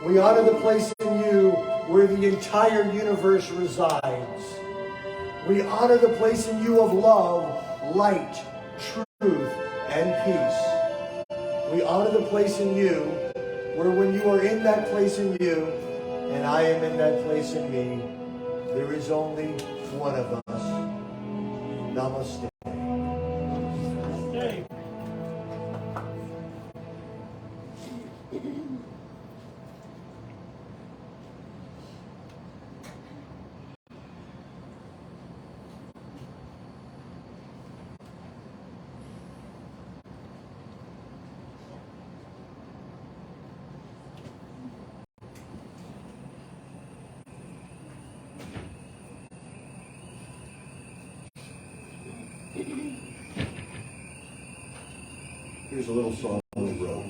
We honor the place in you where the entire universe resides. We honor the place in you of love, light, truth, and peace. We honor the place in you where when you are in that place in you, and I am in that place in me, there is only one of us. Namaste. Here's a little song we wrote.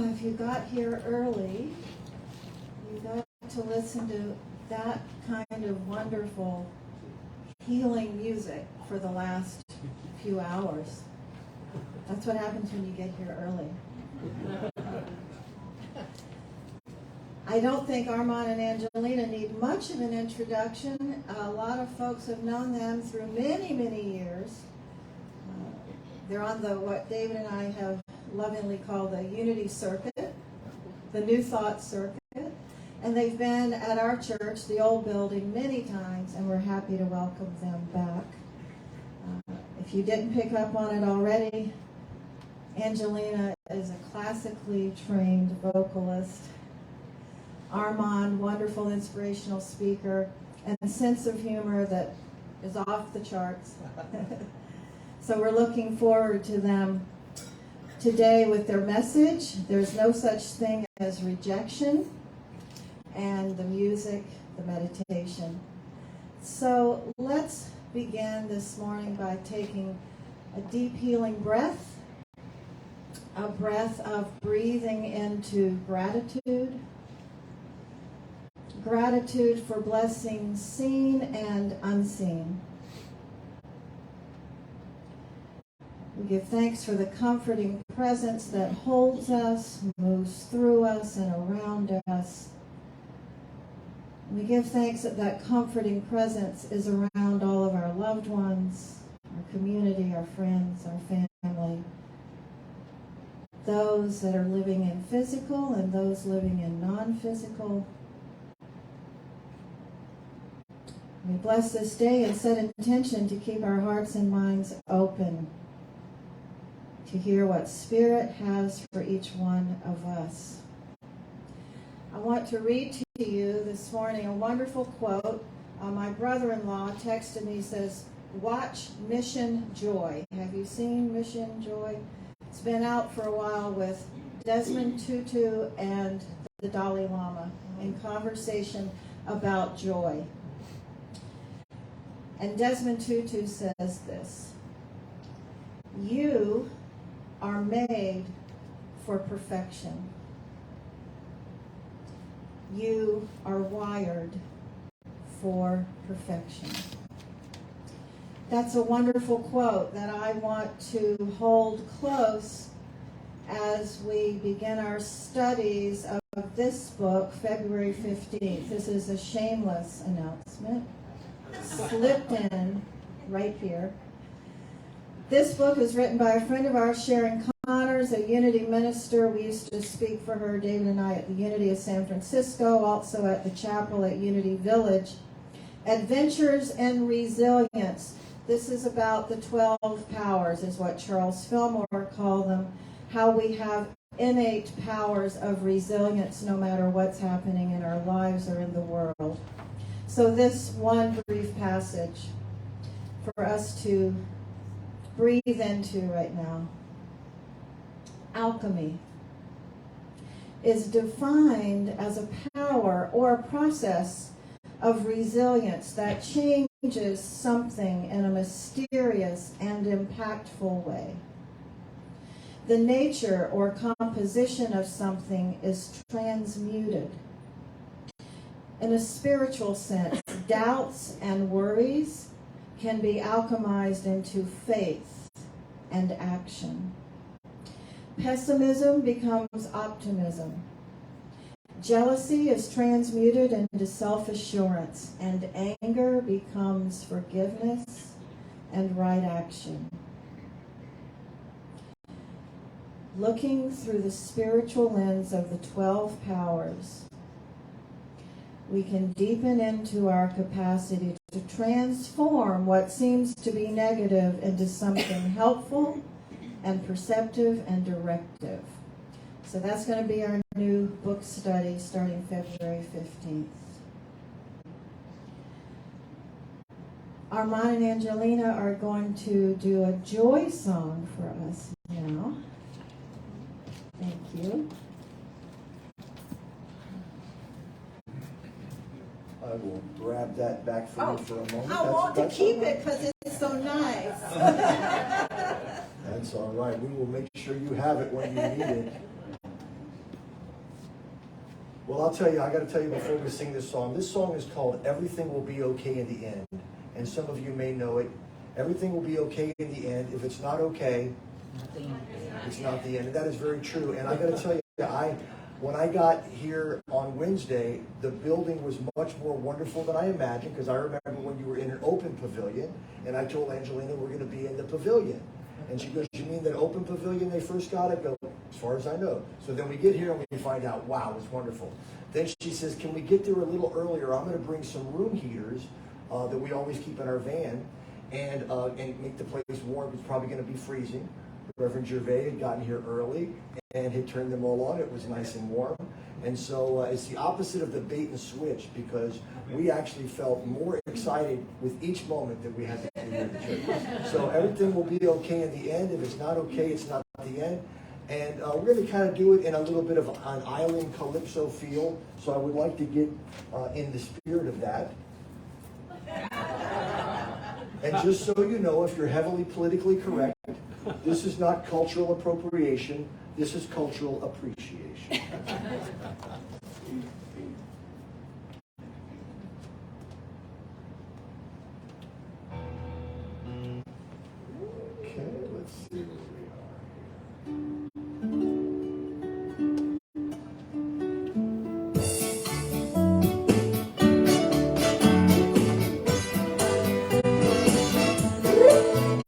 If you got here early, you got to listen to that kind of wonderful healing music for the last few hours. That's what happens when you get here early. I don't think Armand and Angelina need much of an introduction. A lot of folks have known them through many, many years. They're on what David and I have lovingly called the Unity Circuit, the New Thought Circuit. And they've been at our church, the old building, many times, and we're happy to welcome them back. If you didn't pick up on it already, Angelina is a classically trained vocalist. Armand, wonderful inspirational speaker, and a sense of humor that is off the charts. So we're looking forward to them today with their message, There's No Such Thing as Rejection, and the music, the meditation. So let's begin this morning by taking a deep healing breath, a breath of breathing into gratitude, gratitude for blessings seen and unseen. We give thanks for the comforting presence that holds us, moves through us and around us. We give thanks that that comforting presence is around all of our loved ones, our community, our friends, our family, those that are living in physical and those living in non-physical. We bless this day and set intention to keep our hearts and minds open to hear what Spirit has for each one of us. I want to read to you this morning a wonderful quote. My brother-in-law texted me, says, watch Mission Joy. Have you seen Mission Joy? It's been out for a while with Desmond Tutu and the Dalai Lama in conversation about joy. And Desmond Tutu says this: you are made for perfection. You are wired for perfection. That's a wonderful quote that I want to hold close as we begin our studies of this book, February 15th. This is a shameless announcement, slipped in right here. This book is written by a friend of ours, Sharon Connors, a Unity minister. We used to speak for her, David and I, at the Unity of San Francisco, also at the chapel at Unity Village. Adventures in Resilience. This is about the 12 powers, is what Charles Fillmore called them, how we have innate powers of resilience no matter what's happening in our lives or in the world. So this one brief passage for us to breathe into right now. Alchemy is defined as a power or a process of resilience that changes something in a mysterious and impactful way. The nature or composition of something is transmuted. In a spiritual sense, doubts and worries can be alchemized into faith and action. Pessimism becomes optimism. Jealousy is transmuted into self-assurance, and anger becomes forgiveness and right action. Looking through the spiritual lens of the 12 powers, we can deepen into our capacity to transform what seems to be negative into something helpful and perceptive and directive. So that's going to be our new book study starting February 15th. Armand and Angelina are going to do a joy song for us now. Thank you. I will grab that back from you for a moment. I want to keep it because it's so nice. That's all right. We will make sure you have it when you need it. Well, I'll tell you, I got to tell you before we sing this song is called Everything Will Be Okay in the End. And some of you may know it. Everything will be okay in the end. If it's not okay, it's not the end. And that is very true. And I got to tell you, when I got here on Wednesday, the building was much more wonderful than I imagined, because I remember when you were in an open pavilion, and I told Angelina we're going to be in the pavilion. And she goes, you mean that open pavilion they first got? I go, as far as I know. So then we get here and we find out, wow, it's wonderful. Then she says, can we get there a little earlier? I'm going to bring some room heaters that we always keep in our van and make the place warm. It's probably going to be freezing. Reverend Gervais had gotten here early and had turned them all on. It was nice and warm. And so it's the opposite of the bait and switch, because we actually felt more excited with each moment that we had to be here at the church. So everything will be okay in the end. If it's not okay, it's not the end. And we're going to kind of do it in a little bit of an island calypso feel. So I would like to get in the spirit of that. And just so you know, if you're heavily politically correct, this is not cultural appropriation. This is cultural appreciation. Okay, let's see where we are.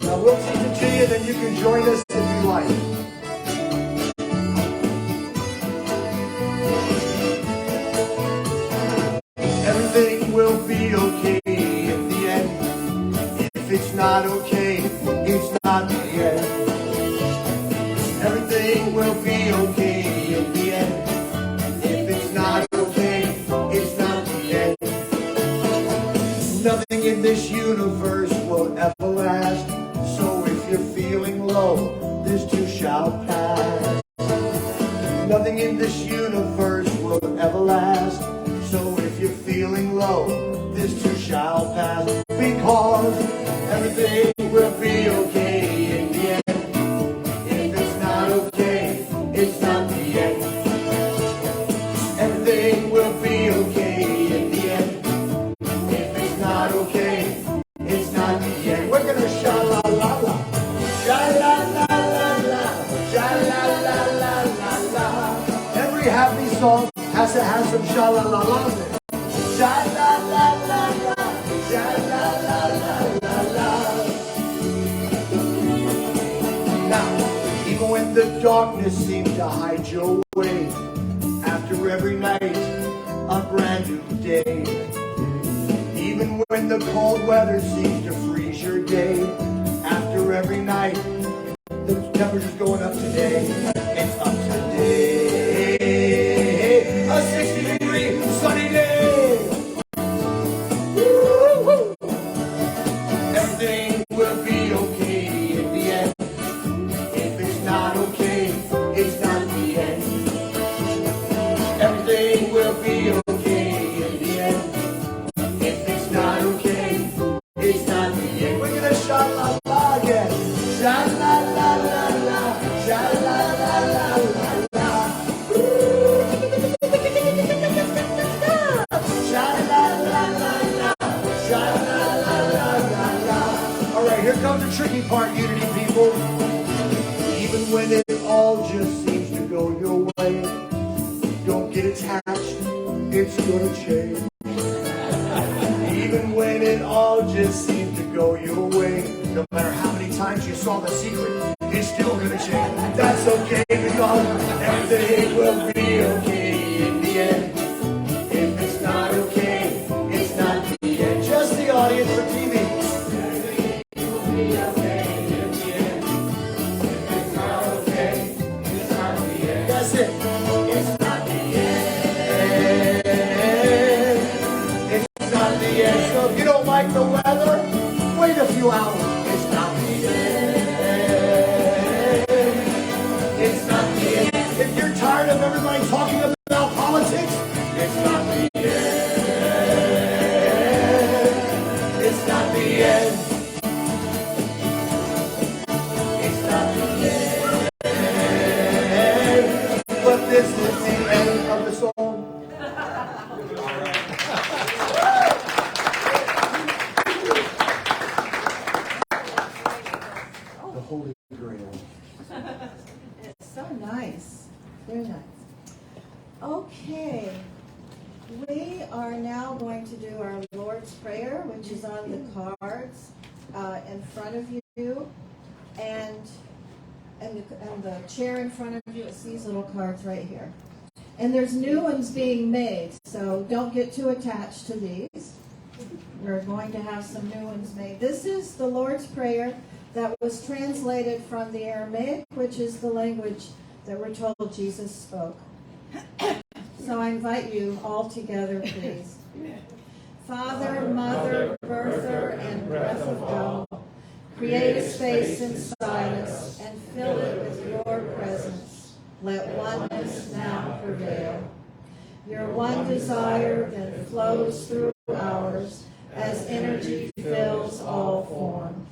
Now we'll teach it to you, then you can join us if you like. Everything will be okay in the end. If it's not okay, it's not the end. Everything will be okay in the end. If it's not okay, it's not the end. Nothing in this universe will ever last. So if you're feeling low, this too shall pass. Nothing in this universe will ever last. So if you're feeling low, this too shall pass. Because everything will be okay in the end. If it's not okay, it's not the end. Everything will be okay in the end. If it's not okay, it's not the end. We're gonna sha-la-la-la, sha-la-la-la-la, sha-la-la-la-la-la. Every happy song has to have some sha-la-la-la in it. Sha-la-la-la-la, sha-la-la-la-la-la. Now, even when the darkness seems to hide your way, after every night, a brand new day. Even when the cold weather seems to freeze your day, after every night, the temperature's going up today. It's up today. A 60-degree sunny day. Woo-hoo. Everything will be okay in the end. If it's not okay, it's not the end. Everything will be okay in the end. If it's not okay, it's not the end. We're gonna sha-la-la again. Sha-la-la-la-la, sha-la-la-la-la-la. Sha-la-la-la-la, sha-la-la-la-la-la. All right, here comes the tricky part, Unity people. Even when it all just seems to go your way, don't get attached, it's gonna change. Even when it all just seems to go your way, no matter how many times you saw The Secret, it's still gonna change. That's okay, because everything will be okay in the end. If it's not okay, it's not the end. Just the audience for TV. Everything will be okay in the end. If it's not okay, it's not the end. That's it. It's not the end. It's not the end. So if you don't like the weather, wait a few hours. It's not the end. It's not the end. If you're tired of everybody talking about politics, it's not the end. It's not the end. It's not the end. But this is the end of the song. The Holy Grail. It's so nice. Very nice. Okay. We are now going to do our Lord's Prayer, which is on the cards in front of you. And the chair in front of you, it's these little cards right here. And there's new ones being made, so don't get too attached to these. We're going to have some new ones made. This is the Lord's Prayer that was translated from the Aramaic, which is the language that we're told Jesus spoke. So I invite you all together, please. Father, Mother, Birther, and Breath of God, create a space inside us and fill it with your presence. let oneness now prevail. Your one desire then flows through ours as energy fills all form.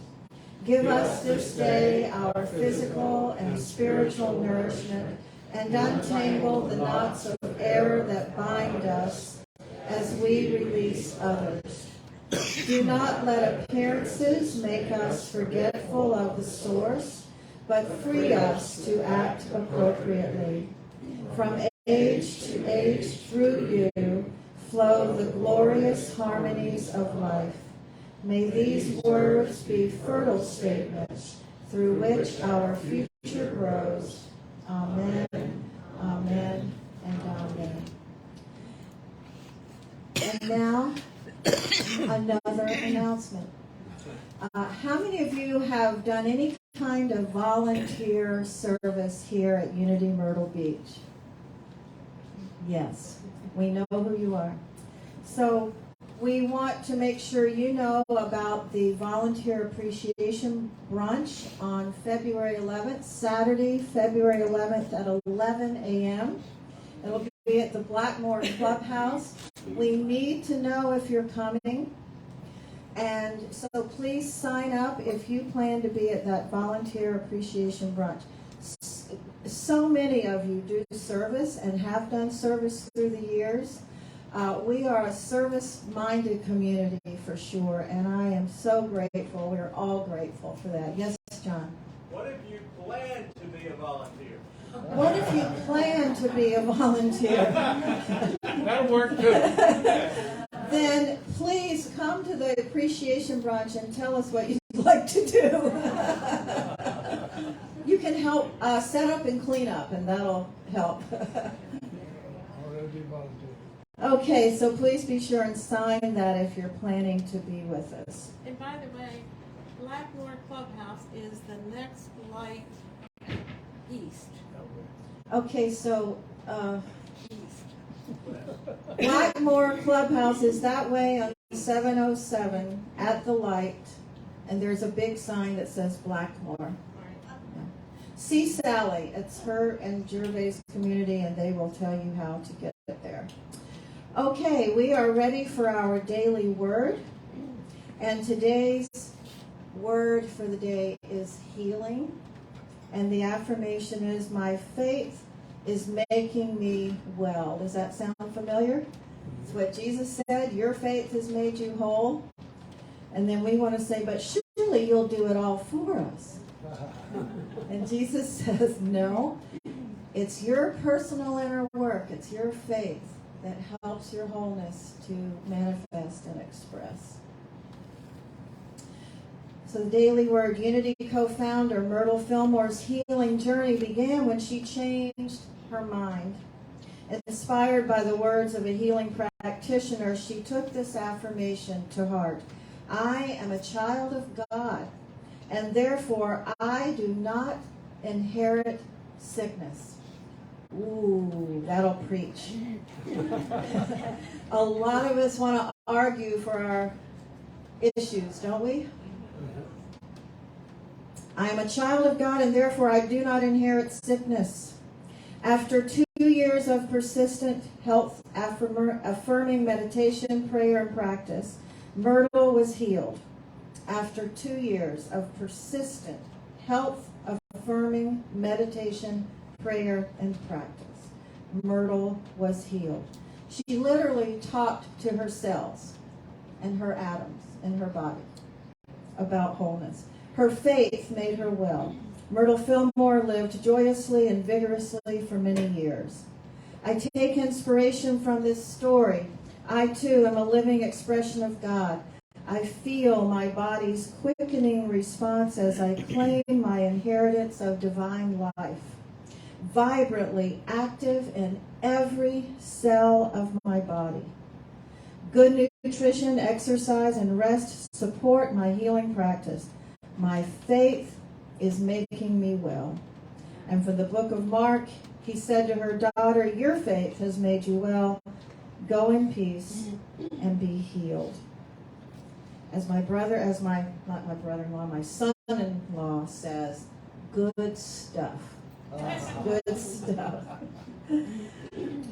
Give us this day our physical and spiritual nourishment, and untangle the knots of error that bind us as we release others. Do not let appearances make us forgetful of the source, but free us to act appropriately. From age to age through you flow the glorious harmonies of life. May these words be fertile statements through which our future grows. Amen, amen, and amen. And now, another announcement. How many of you have done any kind of volunteer service here at Unity Myrtle Beach? Yes, we know who you are. So we want to make sure you know about the Volunteer Appreciation Brunch on February 11th, Saturday, February 11th at 11 a.m. It'll be at the Blackmore Clubhouse. We need to know if you're coming. And so please sign up if you plan to be at that Volunteer Appreciation Brunch. So many of you do service and have done service through the years. We are a service-minded community for sure, and I am so grateful. We're all grateful for that. Yes, John? What if you plan to be a volunteer? What if you plan to be a volunteer? That'll work too. Then please come to the appreciation brunch and tell us what you'd like to do. You can help set up and clean up, and that'll help. Okay, so please be sure and sign that if you're planning to be with us. And by the way, Blackmore Clubhouse is the next light east. Okay, so East. Blackmore Clubhouse is that way on 707 at the light, and there's a big sign that says Blackmore. See Sally, it's her and Gervais community, and they will tell you how to get there. Okay, we are ready for our daily word, and today's word for the day is healing, and the affirmation is, my faith is making me well. Does that sound familiar? It's what Jesus said, your faith has made you whole. And then we want to say, but surely you'll do it all for us. And Jesus says, no, it's your personal inner work, it's your faith that helps your wholeness to manifest and express. So the Daily Word, Unity co-founder Myrtle Fillmore's healing journey began when she changed her mind. Inspired by the words of a healing practitioner, she took this affirmation to heart. I am a child of God, and therefore I do not inherit sickness. Ooh, that'll preach. A lot of us want to argue for our issues, don't we? I am a child of God, and therefore I do not inherit sickness. After 2 years of persistent health affirming meditation, prayer, and practice, Myrtle was healed. After 2 years of persistent health affirming meditation, prayer, and practice, Myrtle was healed. She literally talked to her cells and her atoms in her body about wholeness. Her faith made her well. Myrtle Fillmore lived joyously and vigorously for many years. I take inspiration from this story. I too am a living expression of God. I feel my body's quickening response as I claim my inheritance of divine life. Vibrantly active in every cell of my body. Good nutrition, exercise, and rest support my healing practice. My faith is making me well. And from the book of Mark, he said to her daughter, your faith has made you well. Go in peace and be healed. As my brother-in-law, my son-in-law says, good stuff. Good stuff.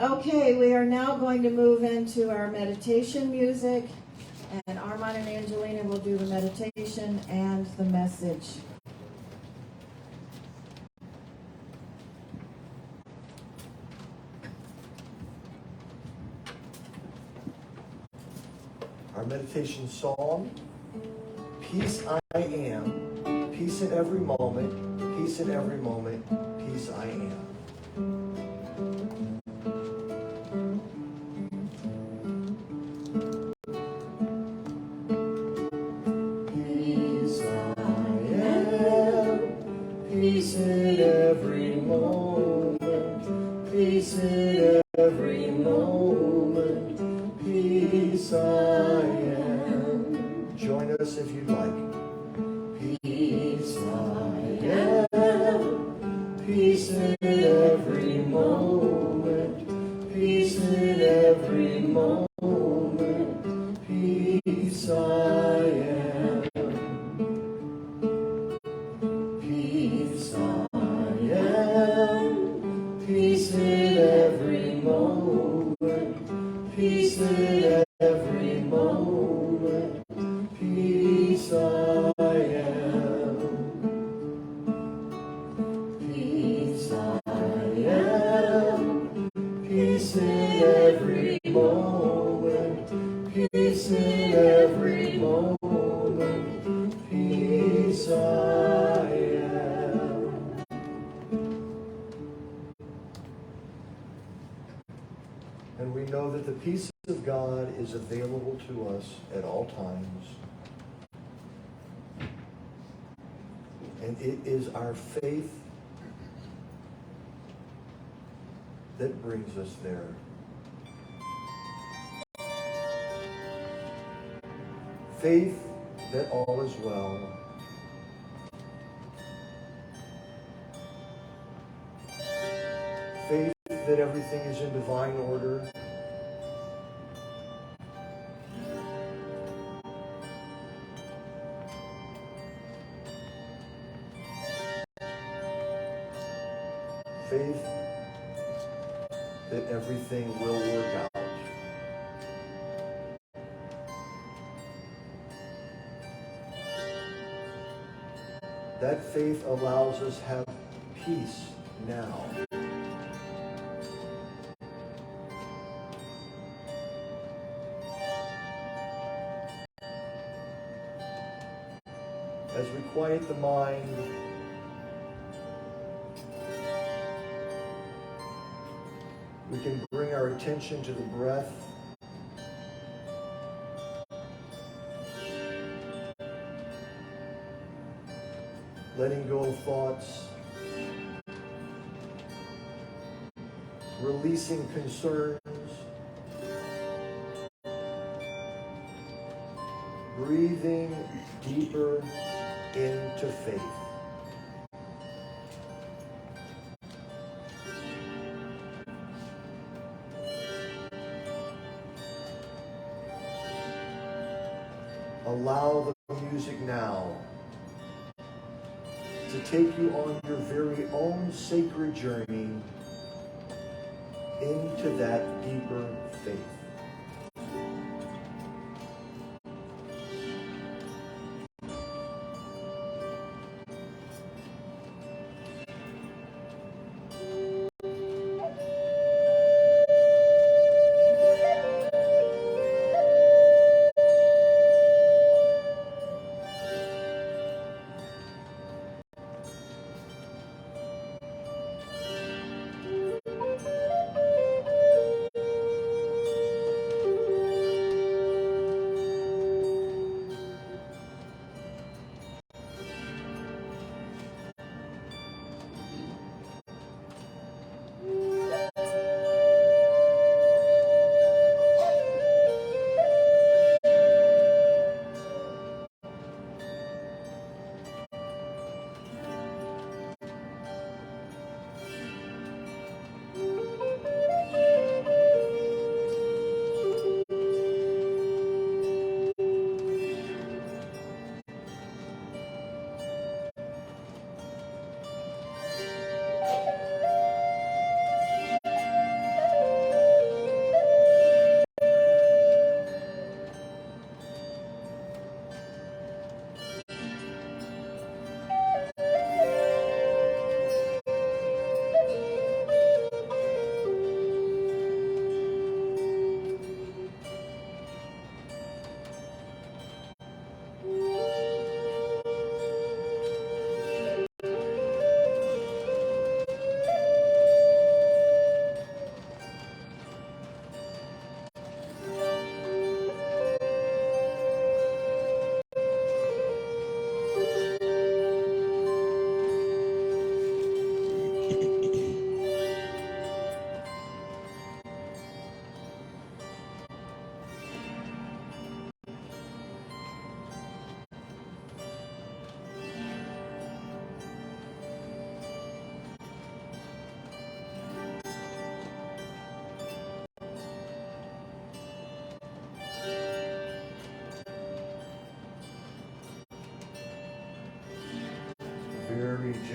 Okay, we are now going to move into our meditation music, and Armand and Angelina will do the meditation and the message. Our meditation song, Peace I Am, peace in every moment, peace in every moment, peace I am. Peace I am, peace in every moment, peace in every moment, peace I am. Join us if you'd like. Peace I am, peace in every moment, peace in every moment, peace I am. Peace I am, peace in every moment, peace in every moment, peace I am. Peace I am, peace in every moment, peace in every moment, peace I am. And we know that the peace of God is available to us at all times. And it is our faith that brings us there. Faith that all is well. Faith that everything is in divine order. Faith that everything will work out. That faith allows us to have peace now. As we quiet the mind, we can bring our attention to the breath. Letting go of thoughts. Releasing concerns. Breathing deeper into faith. Allow the music now to take you on your very own sacred journey into that deeper faith.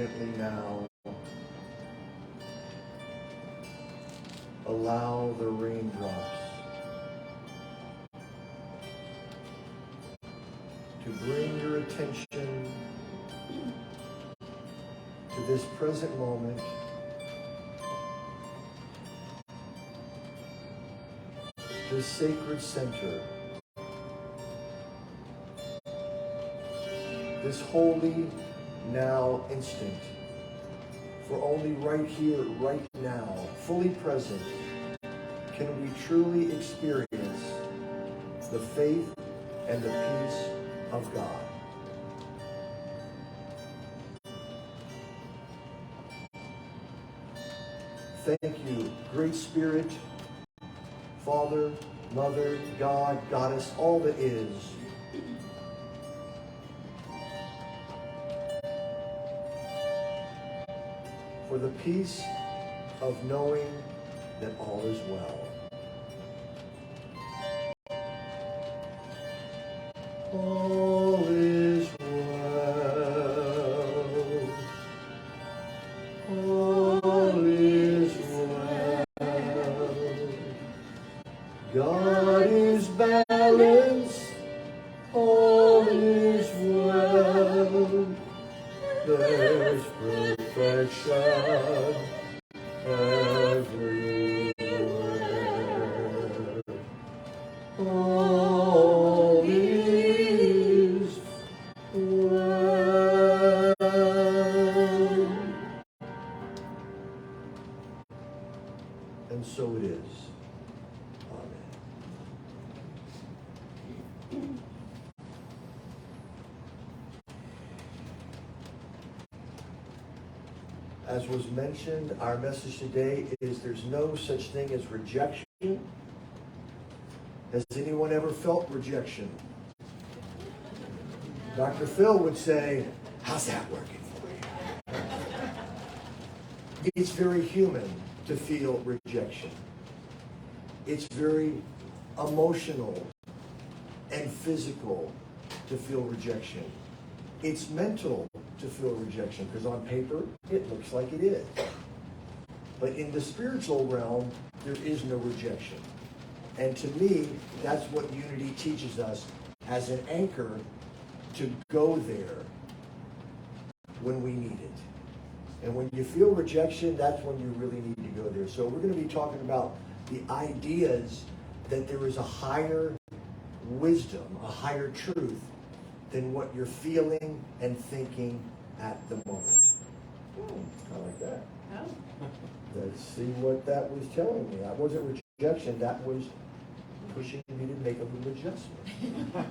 gently now allow the raindrops to bring your attention to this present moment, this sacred center, this holy now instant. For only right here, right now, fully present, can we truly experience the faith and the peace of God. Thank you, Great Spirit, Father, Mother, God, Goddess, all that is. For the peace of knowing that all is well. All is well. All is well. God is balanced. All is well. There's perfection everywhere. All is well. And so it is. Amen. As was mentioned, our message today is there's no such thing as rejection. Has anyone ever felt rejection? Dr. Phil would say, how's that working for you? It's very human to feel rejection. It's very emotional and physical to feel rejection. It's mental to feel rejection, because on paper, it looks like it is. But in the spiritual realm, there is no rejection. And to me, that's what unity teaches us as an anchor to go there when we need it. And when you feel rejection, that's when you really need to go there. So we're going to be talking about the ideas that there is a higher wisdom, a higher truth than what you're feeling and thinking at the moment. I like that. Oh. Let's see what that was telling me. That wasn't rejection, that was pushing me to make a little adjustment.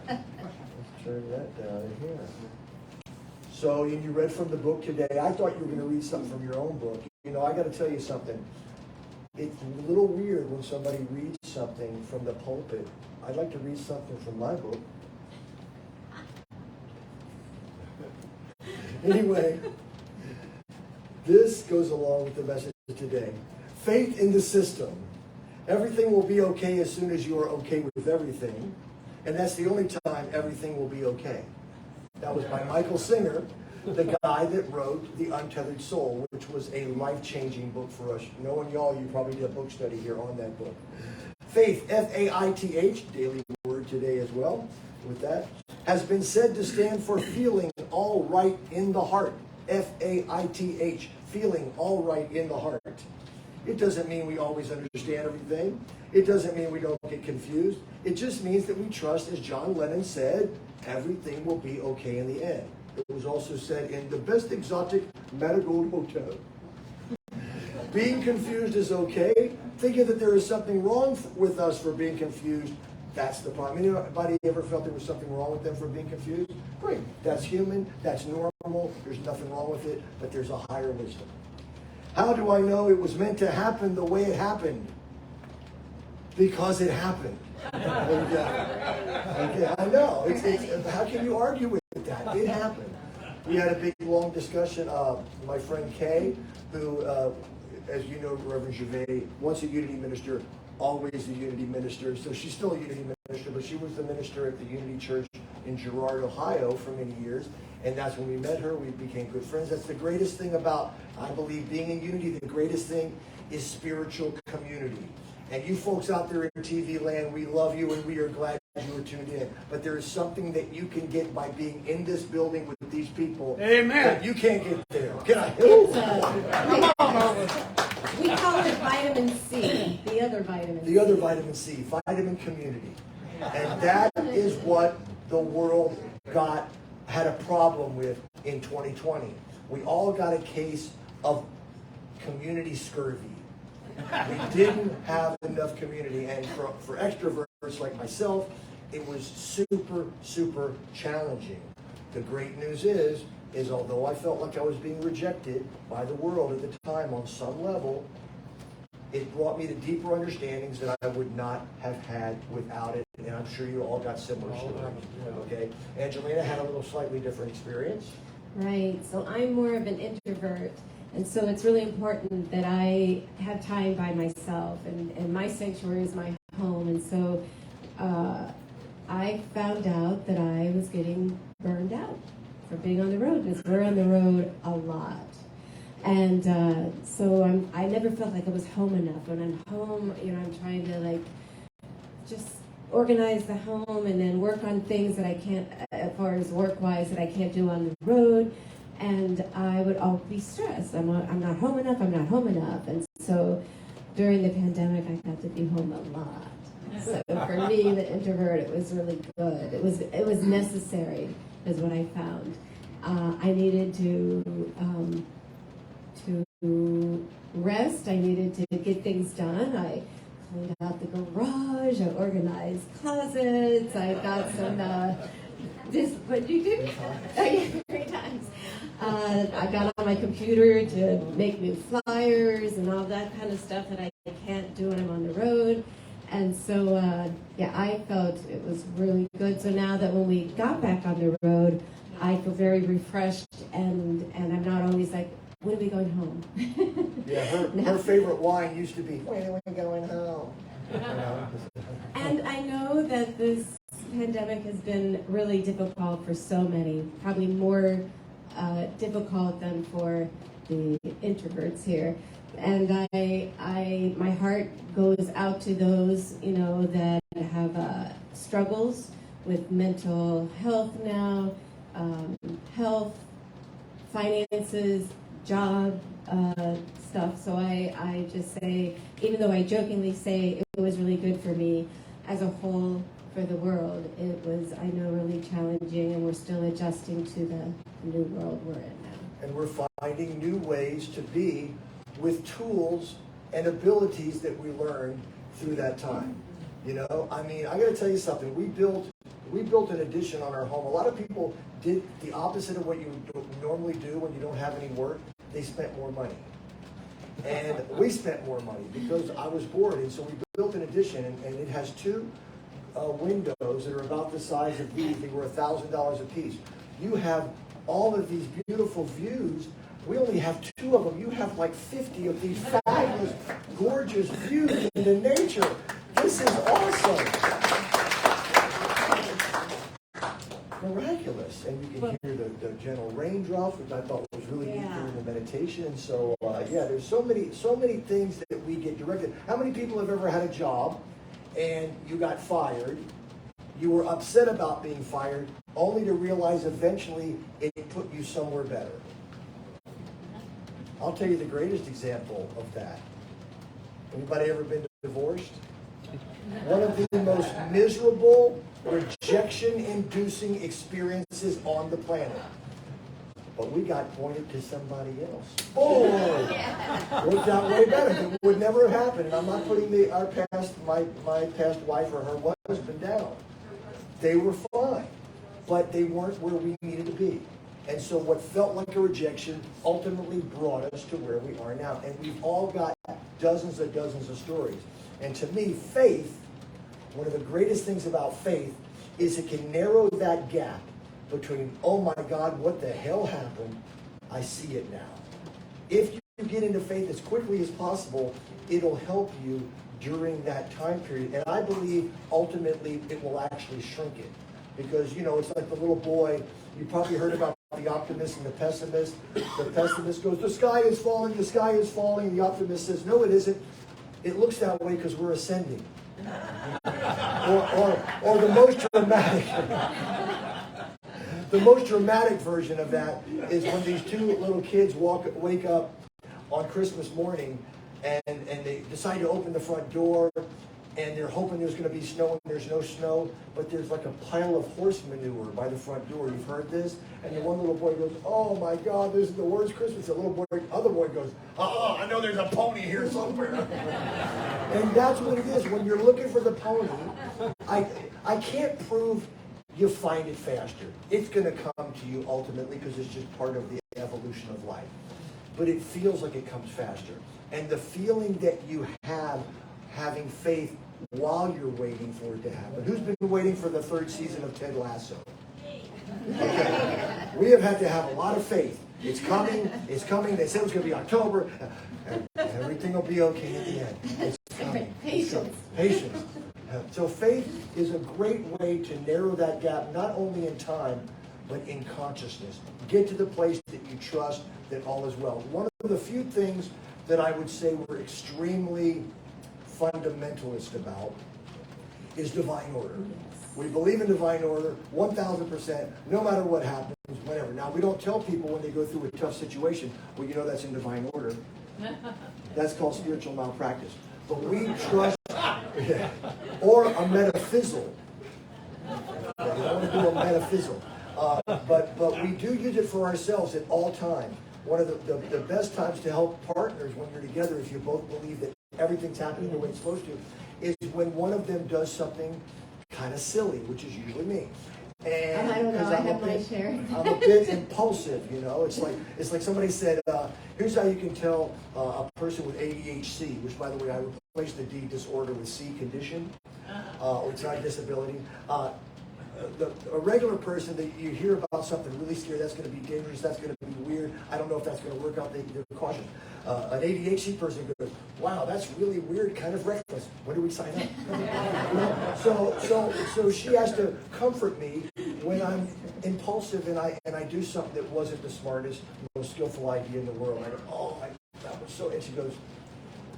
Let's turn that down in here. So you read from the book today. I thought you were going to read something from your own book. You know, I got to tell you something. It's a little weird when somebody reads something from the pulpit. I'd like to read something from my book. Anyway, this goes along with the message today. Faith in the system. Everything will be okay as soon as you are okay with everything. And that's the only time everything will be okay. That was by Michael Singer, the guy that wrote The Untethered Soul, which was a life-changing book for us. Knowing y'all, you probably did a book study here on that book. Faith, F-A-I-T-H, daily word today as well, with that, has been said to stand for feeling all right in the heart. F-A-I-T-H, feeling all right in the heart. It doesn't mean we always understand everything. It doesn't mean we don't get confused. It just means that we trust, as John Lennon said, everything will be okay in the end. It was also said in the best exotic marigold hotel. Being confused is okay. Thinking that there is something wrong with us for being confused, that's the problem. Anybody ever felt there was something wrong with them for being confused? Great. That's human. That's normal. There's nothing wrong with it, but there's a higher wisdom. How do I know it was meant to happen the way it happened? Because it happened. Okay, I know. How can you argue with that? It happened. We had a big, long discussion. My friend Kay, who, as you know, Reverend Gervais, once a Unity minister, always a Unity minister. So she's still a Unity minister, but she was the minister at the Unity Church in Girard, Ohio for many years. And that's when we met her. We became good friends. That's the greatest thing about, I believe, being in unity. The greatest thing is spiritual community. And you folks out there in TV land, we love you and we are glad you were tuned in. But there is something that you can get by being in this building with these people. Amen. That you can't get there. Can I? Come on, we call it vitamin C, the other vitamin C. The other vitamin C, vitamin community. And that is what the world had a problem with in 2020. We all got a case of community scurvy. We didn't have enough community, and for extroverts like myself, it was super, super challenging. The great news is although I felt like I was being rejected by the world at the time on some level, it brought me to deeper understandings that I would not have had without it, and I'm sure you all got similar stories. Okay, Angelina had a little slightly different experience. Right, so I'm more of an introvert, and so it's really important that I have time by myself, and my sanctuary is my home, and so I found out that I was getting burned out from being on the road, because we're on the road a lot. And so I never felt like I was home enough. When I'm home, I'm trying to just organize the home and then work on things that I can't, as far as work-wise, that I can't do on the road. And I would all be stressed. I'm not home enough, I'm not home enough. And so during the pandemic, I got to be home a lot. So for me, the introvert, it was really good. It was necessary, is what I found. I needed to rest. I needed to get things done. I cleaned out the garage. I organized closets. I got some. What did you do? 3 times. I got on my computer to make new flyers and all that kind of stuff that I can't do when I'm on the road. And so, I felt it was really good. So now that when we got back on the road, I feel very refreshed, and I'm not always like, when are we going home? Yeah, her favorite wine used to be, when are we going home? And I know that this pandemic has been really difficult for so many, probably more difficult than for the introverts here. And my heart goes out to those, that have struggles with mental health now, health, finances, job stuff. So I just say, even though I jokingly say it was really good for me, as a whole for the world, it was, I know, really challenging, and we're still adjusting to the new world we're in now. And we're finding new ways to be with tools and abilities that we learned through that time. I got to tell you something. We built an addition on our home. A lot of people did the opposite of what you normally do when you don't have any work. They spent more money. And we spent more money because I was bored. And so we built an addition, and it has 2 windows that are about the size of these. They were $1,000 a piece. You have all of these beautiful views. We only have 2 of them. You have like 50 of these fabulous, gorgeous views into nature. This is awesome. Miraculous. And you can hear the gentle raindrops, which I thought was really neat during the meditation. So there's so many things that we get directed. How many people have ever had a job and you got fired? You were upset about being fired, only to realize eventually it put you somewhere better. I'll tell you the greatest example of that. Anybody ever been divorced? One of the most miserable, rejection-inducing experiences on the planet. But we got pointed to somebody else. Oh, worked out way better. It would never have happened. And I'm not putting my past wife or her husband down. They were fine, but they weren't where we needed to be. And so what felt like a rejection ultimately brought us to where we are now. And we've all got dozens of stories. And to me, faith, one of the greatest things about faith is it can narrow that gap between, oh my God, what the hell happened? I see it now. If you get into faith as quickly as possible, it'll help you during that time period. And I believe ultimately it will actually shrink it. Because, it's like the little boy, you probably heard about the optimist and the pessimist. The pessimist goes, the sky is falling, the sky is falling. The optimist says, no, it isn't. It looks that way because we're ascending. Or the most dramatic, the most dramatic version of that is when these two little kids wake up on Christmas morning and they decide to open the front door and they're hoping there's going to be snow and there's no snow, but there's like a pile of horse manure by the front door. You've heard this? And the one little boy goes, oh my God, this is the worst Christmas. The other boy goes, oh, I know there's a pony here somewhere. And that's what it is. When you're looking for the pony, I can't prove you find it faster. It's going to come to you ultimately because it's just part of the evolution of life. But it feels like it comes faster. And the feeling that you have having faith while you're waiting for it to happen. Who's been waiting for the third season of Ted Lasso? Okay. We have had to have a lot of faith. It's coming. It's coming. They said it was going to be October. And everything will be okay at the end. It's coming. Patience. Patience. So faith is a great way to narrow that gap, not only in time, but in consciousness. Get to the place that you trust that all is well. One of the few things that I would say we're extremely fundamentalist about is divine order. We believe in divine order 1,000%, no matter what happens, whenever. Now, we don't tell people when they go through a tough situation, well, you know that's in divine order. That's called spiritual malpractice. But we trust, or a metaphysical. I don't want to do a metaphysical. But we do use it for ourselves at all times. One of the best times to help partners when you're together, if you both believe that everything's happening the way it's supposed to, is when one of them does something kind of silly, which is usually me. And I don't know, I have my share. I'm a bit impulsive, you know. It's like somebody said, here's how you can tell a person with ADHD, which, by the way, I replaced the D, disorder, with C, condition, or it's not disability. A regular person that you hear about something really scary, that's going to be dangerous, that's going to be weird, I don't know if that's going to work out, they're cautious. An ADHD person goes, wow, that's really weird, kind of reckless. When do we sign up? So she has to comfort me when I'm impulsive and I do something that wasn't the smartest, most skillful idea in the world. I go, oh, that was so, and she goes,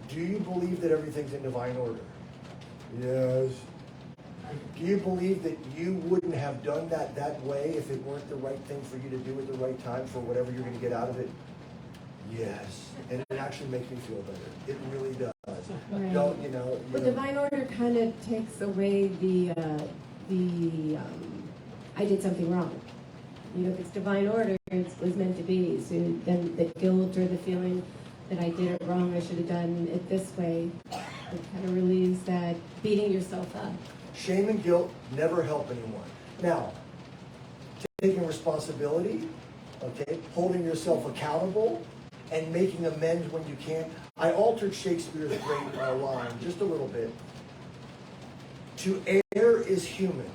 do you believe that everything's in divine order? Yes. Do you believe that you wouldn't have done that way if it weren't the right thing for you to do at the right time for whatever you're going to get out of it? Yes. And it actually makes me feel better. It really does. Right. Don't, you know. But divine order kind of takes away the I did something wrong. You know, if it's divine order, it was meant to be. So then the guilt or the feeling that I did it wrong, I should have done it this way, it kind of relieves that beating yourself up. Shame and guilt never help anyone. Now, taking responsibility, okay, holding yourself accountable, and making amends when you can. I altered Shakespeare's great line just a little bit. To err is human.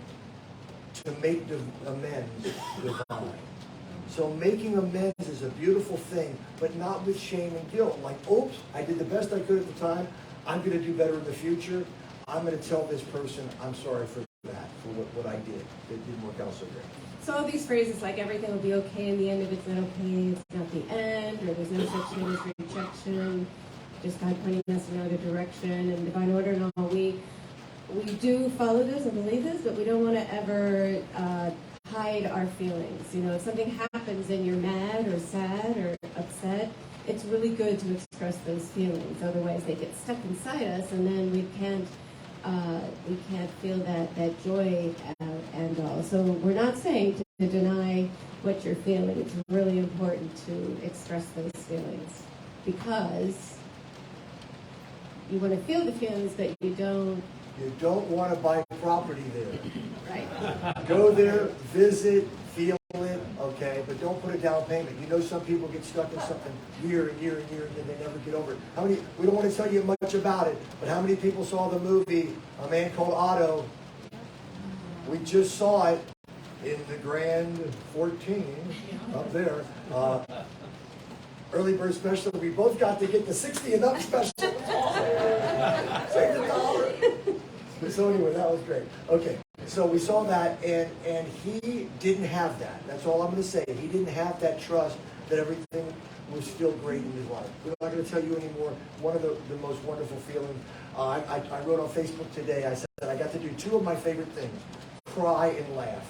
To make amends divine. So making amends is a beautiful thing, but not with shame and guilt. Like, oops, I did the best I could at the time. I'm going to do better in the future. I'm going to tell this person I'm sorry for that, for what I did. It didn't work out so great. So all these phrases like everything will be okay in the end, if it's not okay, it's not the end, or there's no such thing as rejection, just God pointing us in another direction, and divine order and all, we do follow this and believe this, but we don't want to ever hide our feelings. You know, if something happens and you're mad or sad or upset, it's really good to express those feelings. Otherwise, they get stuck inside us, and then we can't feel that joy and all. So we're not saying to deny what you're feeling. It's really important to express those feelings because you want to feel the feelings, but you don't. You don't want to buy property there. Right. Go there, visit, feel it, okay, but don't put a down payment. You know, some people get stuck in something year and year and year, and then they never get over it. We don't want to tell you much about it, but how many people saw the movie A Man Called Otto? We just saw it in the Grand 14 up there. Early bird special. We both got to get the 60 and up special. Save the dollar. So anyway, that was great. Okay, So we saw that, and he didn't have that. That's all I'm going to say. He didn't have that trust that everything was still great in his life. We're not going to tell you anymore. One of the most wonderful feelings, I wrote on Facebook today, I said that I got to do two of my favorite things, cry and laugh.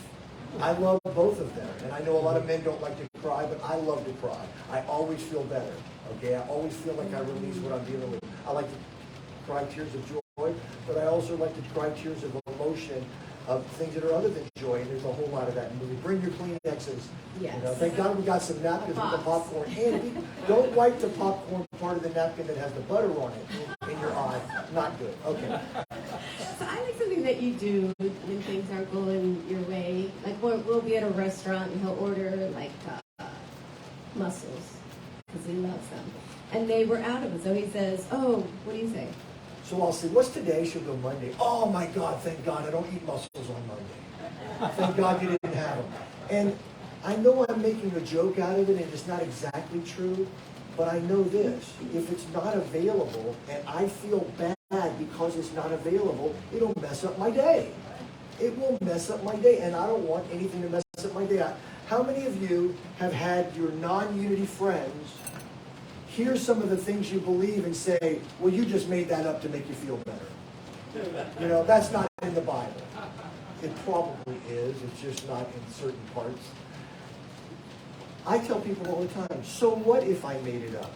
I love both of them, and I know a lot of men don't like to cry, but I love to cry. I always feel better, okay? I always feel like I release what I'm dealing with. I like to cry tears of joy, but I also like to cry tears of emotion, of things that are other than joy, and there's a whole lot of that in the movie. Bring your Kleenexes. Yes. You know, thank God we got some napkins with the popcorn. And don't wipe the popcorn part of the napkin that has the butter on it in your eye. Not good. Okay. So I like something that you do when things aren't going your way. Like we'll be at a restaurant and he'll order like mussels because he loves them, and they were out of it. So he says, "Oh, what do you say?" So I'll say, what's today? She'll go Monday. Oh my God, thank God I don't eat mussels on Monday. Thank God you didn't have them. And I know I'm making a joke out of it and it's not exactly true, but I know this. If it's not available and I feel bad because it's not available, it'll mess up my day. It will mess up my day, and I don't want anything to mess up my day. How many of you have had your non-unity friends hear some of the things you believe and say, well, you just made that up to make you feel better? You know, that's not in the Bible. It probably is. It's just not in certain parts. I tell people all the time, so what if I made it up?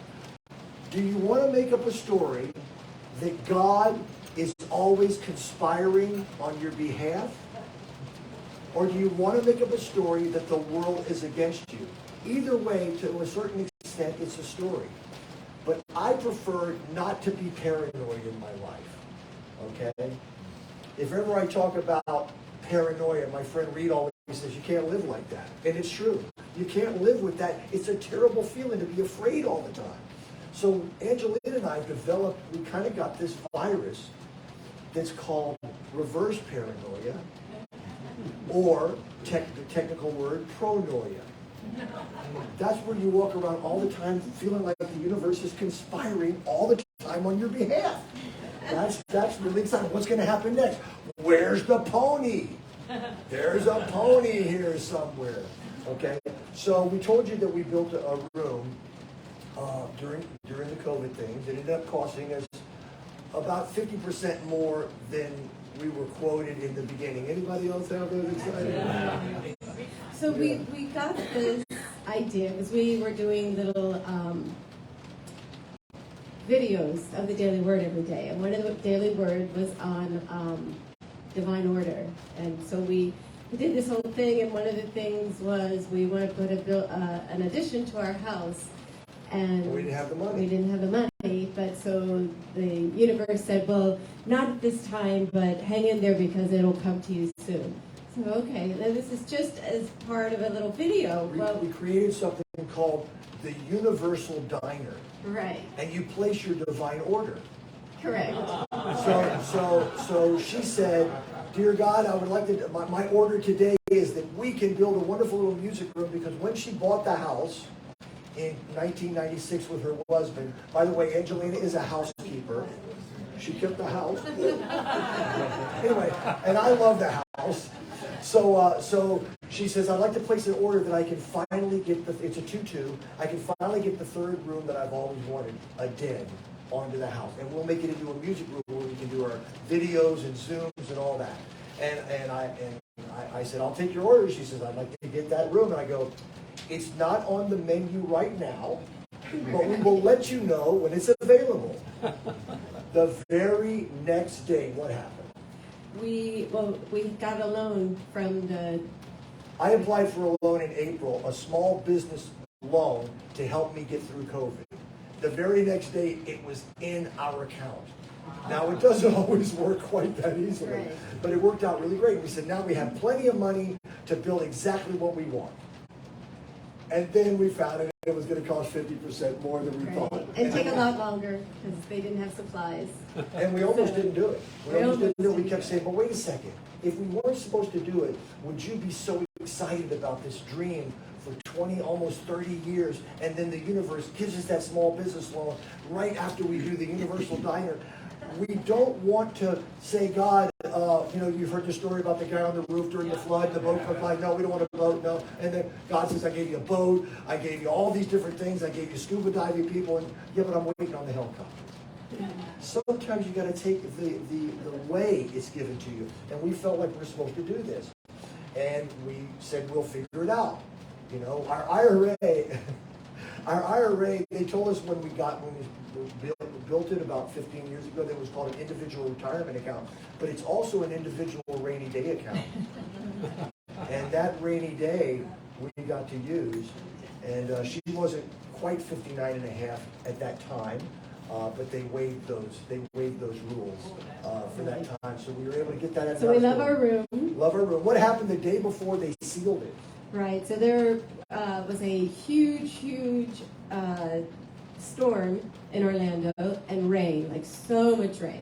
Do you want to make up a story that God is always conspiring on your behalf? Or do you want to make up a story that the world is against you? Either way, to a certain extent, it's a story. But I prefer not to be paranoid in my life, okay? If ever I talk about paranoia, my friend Reed always says, you can't live like that. And it's true. You can't live with that. It's a terrible feeling to be afraid all the time. So Angelina and I developed, we kind of got this virus that's called reverse paranoia, or the technical word, pronoia. That's where you walk around all the time feeling like the universe is conspiring all the time on your behalf. That's really exciting. What's going to happen next? Where's the pony? There's a pony here somewhere. Okay? So we told you that we built a room during the COVID things. It ended up costing us about 50% more than we were quoted in the beginning. Anybody else out there excited? So we got this idea because we were doing little videos of the Daily Word every day, and one of the Daily Word was on divine order, and so we did this whole thing, and one of the things was we wanted to put an addition to our house, and we didn't have the money. We didn't have the money, but so the universe said, well, not at this time, but hang in there because it'll come to you soon. So, okay, then this is just as part of a little video. We created something called the Universal Diner. Right. And you place your divine order. Correct. So she said, dear God, I would like to, my order today is that we can build a wonderful little music room, because when she bought the house in 1996 with her husband, by the way, Angelina is a housekeeper. She kept the house. Anyway, and I love the house. So she says, I'd like to place an order that I can finally get it's a 2-2, I can finally get the third room that I've always wanted, a den, onto the house. And we'll make it into a music room where we can do our videos and Zooms and all that. And I said, I'll take your order. She says, I'd like to get that room. And I go, it's not on the menu right now, but we will let you know when it's available. The very next day, what happened? We got a loan from the... I applied for a loan in April, a small business loan to help me get through COVID. The very next day, it was in our account. Now, it doesn't always work quite that easily, right, but it worked out really great. We said, now we have plenty of money to build exactly what we want. And then we found it was going to cost 50% more than we thought. And take a lot longer because they didn't have supplies. And we almost didn't do it. We almost didn't do it. We kept saying, but wait a second. If we weren't supposed to do it, would you be so excited about this dream for 20, almost 30 years, and then the universe gives us that small business loan right after we do the Universal Diner? We don't want to say, God, you've heard the story about the guy on the roof during the flood, the boat comes by, no, we don't want a boat, no. And then God says, I gave you a boat, I gave you all these different things, I gave you scuba diving people, and yeah, but I'm waiting on the helicopter. Sometimes you got to take the way it's given to you. And we felt like we're supposed to do this. And we said, we'll figure it out. Our IRA, they told us when we built it about 15 years ago, that it was called an individual retirement account, but it's also an individual rainy day account. And that rainy day we got to use, and she wasn't quite 59 and a half at that time, but they waived those rules for that time, so we were able to get that. So we love our room. Love our room. What happened the day before they sealed it? Right. So there was a huge storm in Orlando and rain, like so much rain.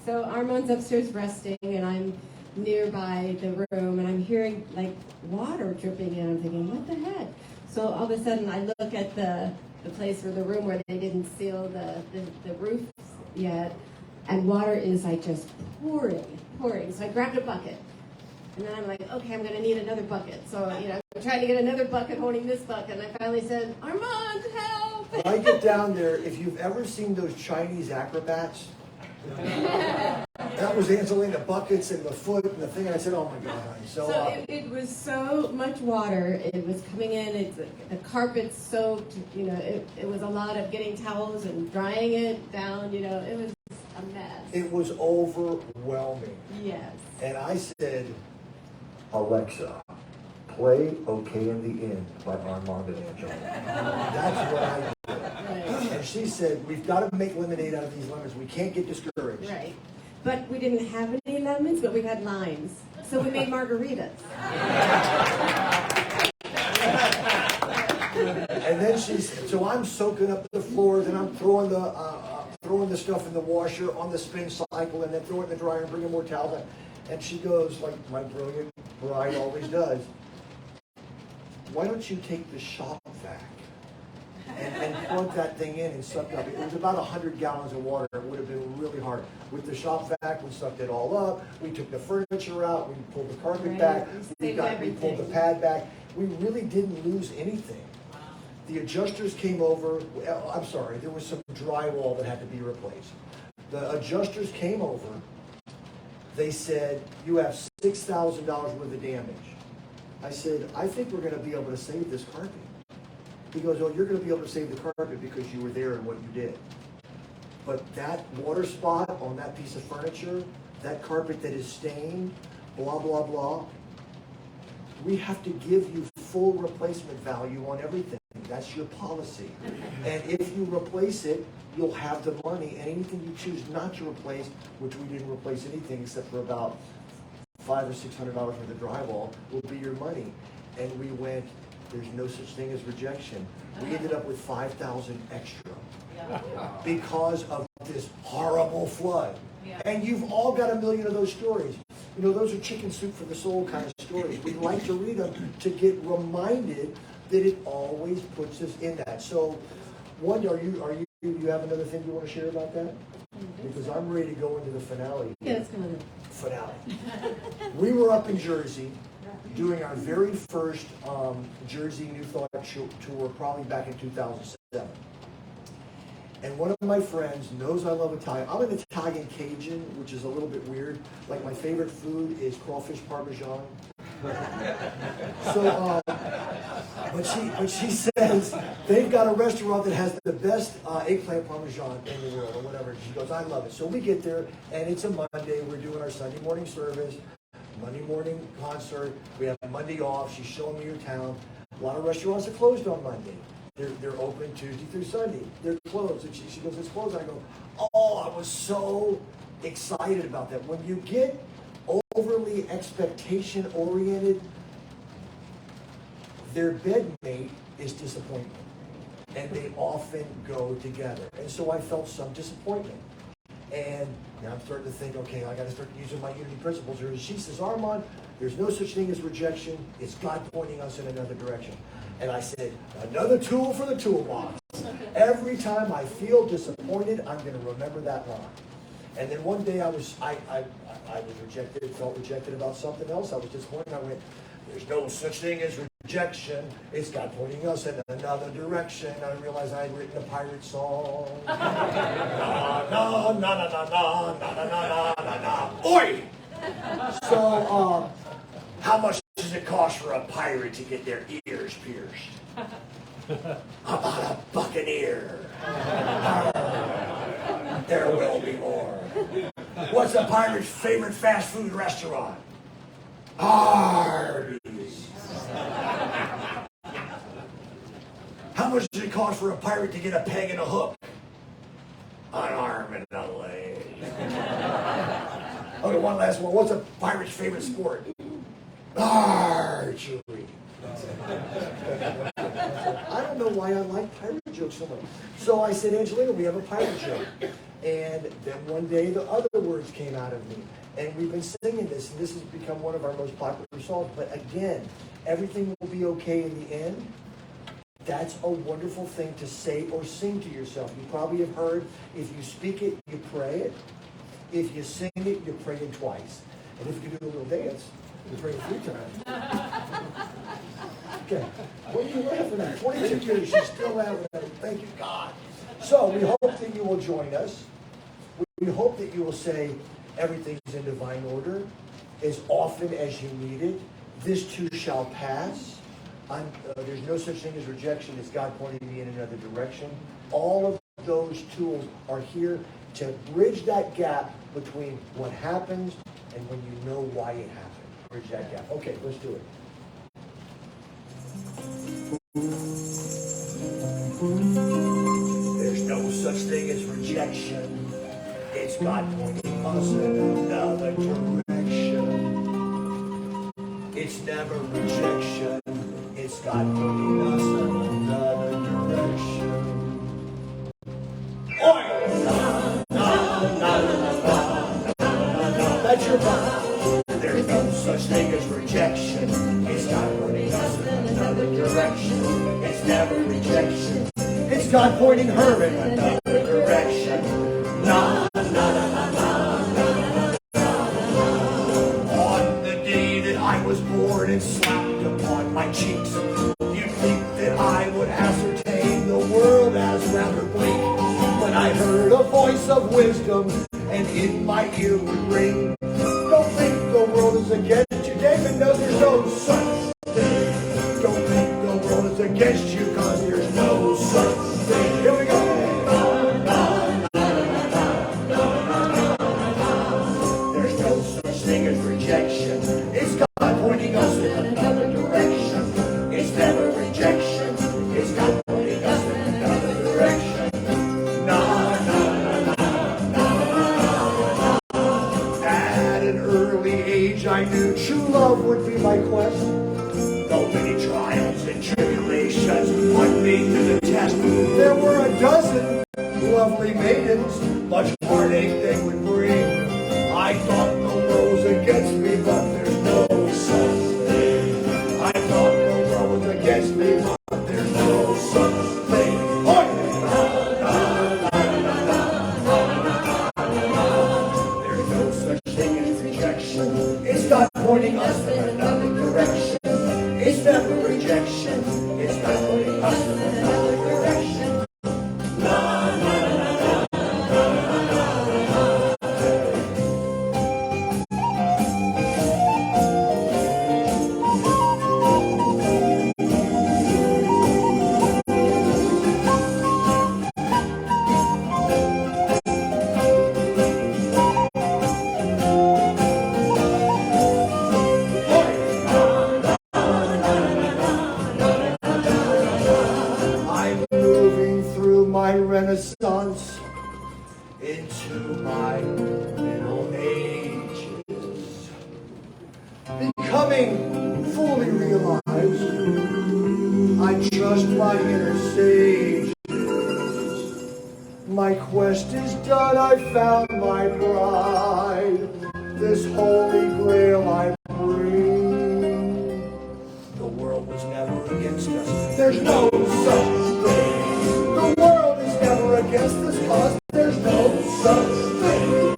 So Armand's upstairs resting, and I'm nearby the room, and I'm hearing like water dripping in. I'm thinking, what the heck? So all of a sudden, I look at the place or the room where they didn't seal the roof yet, and water is like just pouring. So I grabbed a bucket, and then I'm like, okay, I'm going to need another bucket. So I'm trying to get another bucket, holding this bucket, and I finally said, Armand, help! When I get down there, if you've ever seen those Chinese acrobats, that was Angelina, buckets and the foot and the thing, and I said, oh my God, honey. So it was so much water. It was coming in. The carpet's soaked. It was a lot of getting towels and drying it down. It was a mess. It was overwhelming. Yes. And I said, Alexa, play Okay in the End by Armand and Angelina. That's what I did. Right. And she said, we've got to make lemonade out of these lemons. We can't get discouraged. Right. But we didn't have any lemons, but we had limes. So we made margaritas. And then so I'm soaking up the floors, and I'm throwing the stuff in the washer on the spin cycle, and then throwing it in the dryer and bringing more towels. And she goes, like my brilliant bride always does, why don't you take the shop vac and plug that thing in and suck up? It was about 100 gallons of water. It would have been really hard. With the shop vac, we sucked it all up. We took the furniture out. We pulled the carpet back. We pulled the pad back. We really didn't lose anything. The adjusters came over. I'm sorry, there was some drywall that had to be replaced. The adjusters came over. They said, you have $6,000 worth of damage. I said, I think we're going to be able to save this carpet. He goes, oh, you're going to be able to save the carpet because you were there and what you did. But that water spot on that piece of furniture, that carpet that is stained, blah, blah, blah, we have to give you full replacement value on everything. That's your policy. And if you replace it, you'll have the money. And anything you choose not to replace, which we didn't replace anything except for about $500 or $600 worth of drywall, will be your money. And we went, there's no such thing as rejection. We ended up with $5,000 extra because of this horrible flood. And you've all got a million of those stories. Those are chicken soup for the soul kind of stories. We like to read them to get reminded that it always puts us in that. So, you have another thing you want to share about that? Because I'm ready to go into the finale. Yeah, it's kind of finale. We were up in Jersey doing our very first Jersey New Thought tour, probably back in 2007. And one of my friends knows I love Italian. I'm an Italian Cajun, which is a little bit weird. Like, my favorite food is crawfish parmesan. So, but she says they've got a restaurant that has the best eggplant parmesan in the world, or whatever. She goes, I love it. So we get there, and it's a Monday. We're doing our Sunday morning service, Monday morning concert. We have Monday off. She's showing me her town. A lot of restaurants are closed on Monday. They're open Tuesday through Sunday. They're closed. And she goes, it's closed. And I go, oh, I was so excited about that. When you get overly expectation oriented, their bedmate is disappointment. And they often go together. And so I felt some disappointment. And now I'm starting to think, okay, I got to start using my unity principles here. And she says, Armand, there's no such thing as rejection. It's God pointing us in another direction. And I said, another tool for the toolbox. Every time I feel disappointed, I'm going to remember that line. And then one day I was rejected, felt rejected about something else. I was disappointed. I went, there's no such thing as rejection. It's God pointing us in another direction. I realized I had written a pirate song. Na na na na na na na na na na na. Oi! So, how much does it cost for a pirate to get their ears pierced? About a buccaneer. There will be more. What's a pirate's favorite fast food restaurant? Arby's. How much does it cost for a pirate to get a peg and a hook? An arm and a leg. Okay, one last one. What's a pirate's favorite sport? Archery. I don't know why I like pirate jokes so much. So I said, Angelina, we have a pirate joke. And then one day the other words came out of me. And we've been singing this, and this has become one of our most popular songs. But again, everything will be okay in the end. That's a wonderful thing to say or sing to yourself. You probably have heard, if you speak it, you pray it. If you sing it, you pray it twice. And if you do a little dance, you pray it 3 times. Okay, what are you laughing at? 22 years, she's still laughing at it. Thank you, God. So we hope that you will join us. We hope that you will say everything's in divine order as often as you need it. This too shall pass. There's no such thing as rejection. It's God pointing me in another direction. All of those tools are here to bridge that gap between what happens and when you know why it happened. Bridge that gap. Okay, let's do it. There's no such thing as rejection. It's God pointing us in another direction. It's never rejection. It's God pointing us in another direction. Oi! Na, na, na, na, na. That's your part. There's no such thing as rejection. It's God pointing us in another direction. It's never rejection. It's God pointing her in another direction. Na, na, na, na, na, na, na. On the day that I was born and slapped upon my cheeks, you'd think that I would ascertain the world as rather bleak. When I heard a voice of wisdom and in my ear would ring, don't think the world is against you. David knows there's no such thing. Don't think the world is against you, cause there's no such thing. Here we go. Na, na, na, na, na, na. There's no such thing as rejection. It's God pointing us in another direction. It's never rejection. It's God pointing us in another direction. Na, na, na, na, na. At an early age, I knew true love would be my quest. Though many trials and tribulations put me to the test, there were a dozen lovely maidens, much heartache they would bring. I thought the world was against me, but there's no such thing. I thought the world was against me, but there's no such thing. Oi! There's no such thing as rejection. It's God pointing us in another direction. It's never rejection. It's God pointing us in another direction. Na, na, na, na, na, na, na. I'm moving through my renaissance into my middle ages, becoming fully realized. I trust my inner sages. My quest is done, I found my bride. This holy grail I bring. The world was never against us. There's no such thing. The world is never against us, cause there's no such thing.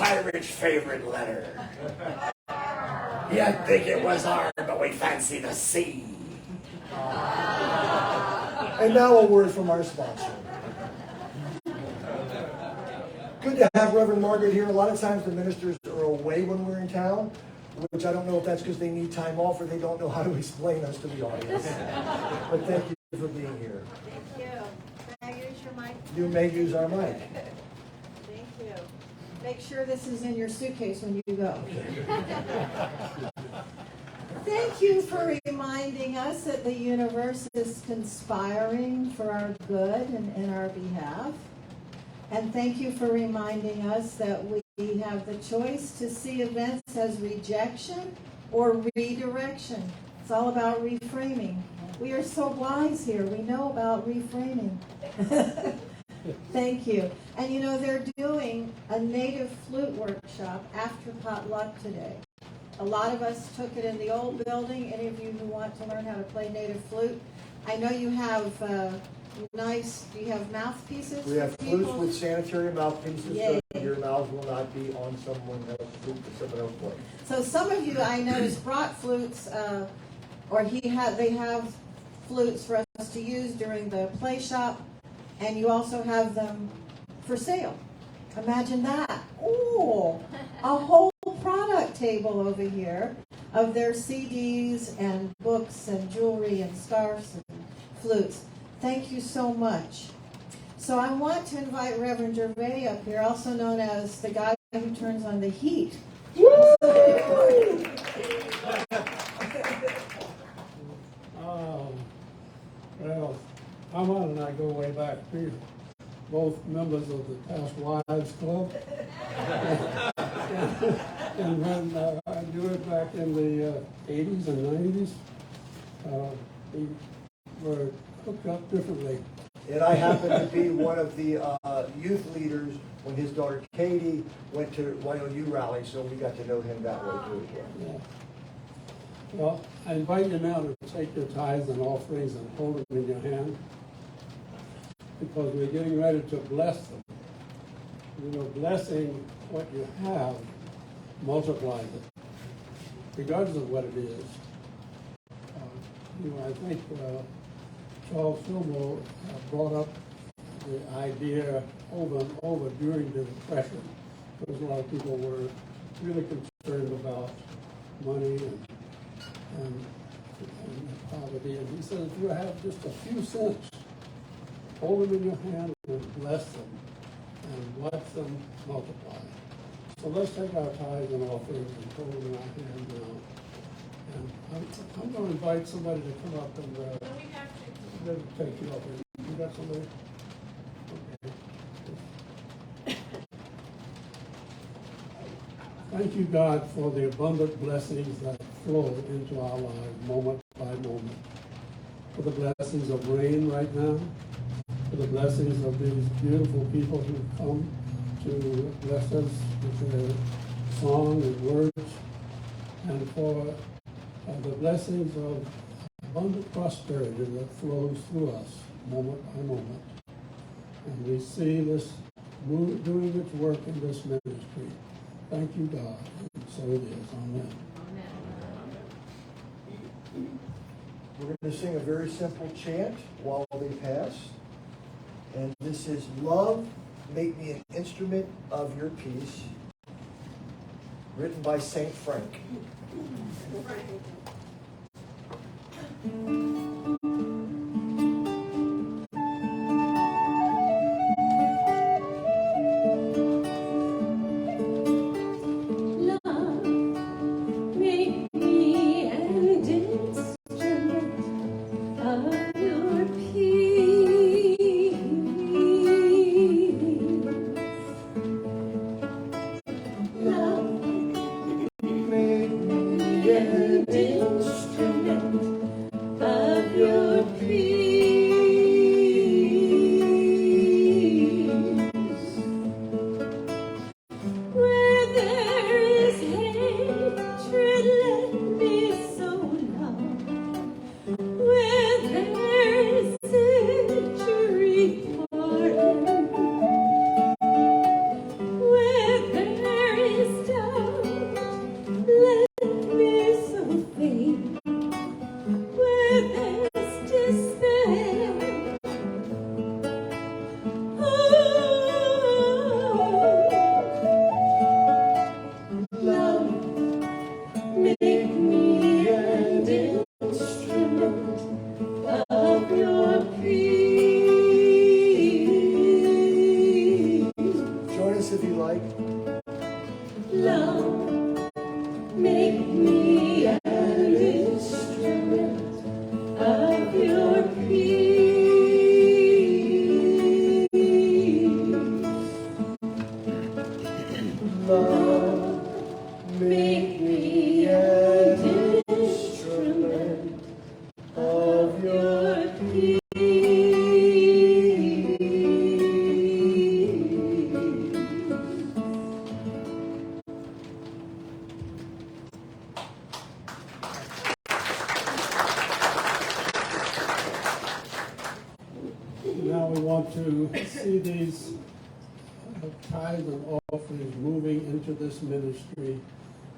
Pirate's favorite letter. You'd think it was R, but we fancy the C. And now a word from our sponsor. Good to have Reverend Margaret here. A lot of times the ministers are away when we're in town, which I don't know if that's because they need time off or they don't know how to explain us to the audience. But thank you for being here. Thank you. May I use your mic? You may use our mic. Thank you. Make sure this is in your suitcase when you go. Thank you for reminding us that the universe is conspiring for our good and in our behalf. And thank you for reminding us that we have the choice to see events as rejection or redirection. It's all about reframing. We are so wise here. We know about reframing. Thank you. And you know, they're doing a native flute workshop after potluck today. A lot of us took it in the old building. Any of you who want to learn how to play native flute, I know you have do you have mouthpieces? We have for flutes people? with sanitary mouthpieces Yay. so your mouths will not be on someone else's flute that someone else plays. So some of you I noticed brought flutes, or they have flutes for us to use during the play shop, and you also have them for sale. Imagine that. Ooh, a whole product table over here of their CDs and books and jewelry and scarves and flutes. Thank you so much. So I want to invite Reverend Gervais up here, also known as the guy who turns on the heat. Well, Armand and I go way back. We're both members of the Past Wives Club. And when I do it back in the 80s and 90s, we were hooked up differently. And I happen to be one of the youth leaders when his daughter Katie went to YOU rally, so we got to know him that way too. Yeah. Well, I invite you now to take your tithes and offerings and hold them in your hand, because we're getting ready to bless them. You know, blessing what you have multiplies it, regardless of what it is. You know, I think Charles Fillmore brought up the idea over and over during the Depression, because a lot of people were really concerned about money and poverty. And he said, if you have just a few cents, hold them in your hand and bless them and watch them multiply. So let's take our tithes and offerings and hold them in our hand now. And I'm going to invite somebody to come up and take you up. You got somebody? Okay. Thank you, God, for the abundant blessings that flow into our lives moment by moment. For the blessings of rain right now, for the blessings of these beautiful people who come to bless us with their song and words, and for the blessings of abundant prosperity that flows through us moment by moment. And we see this doing its work in this ministry. Thank you, God. And so it is. Amen. We're going to sing a very simple chant while they pass. And this is Love, Make Me an Instrument of Your Peace, written by St. Frank. Of you like. Love, make me an instrument of your peace. Love, make me an instrument of your peace. Now we want to see these tithes and offerings moving into this ministry,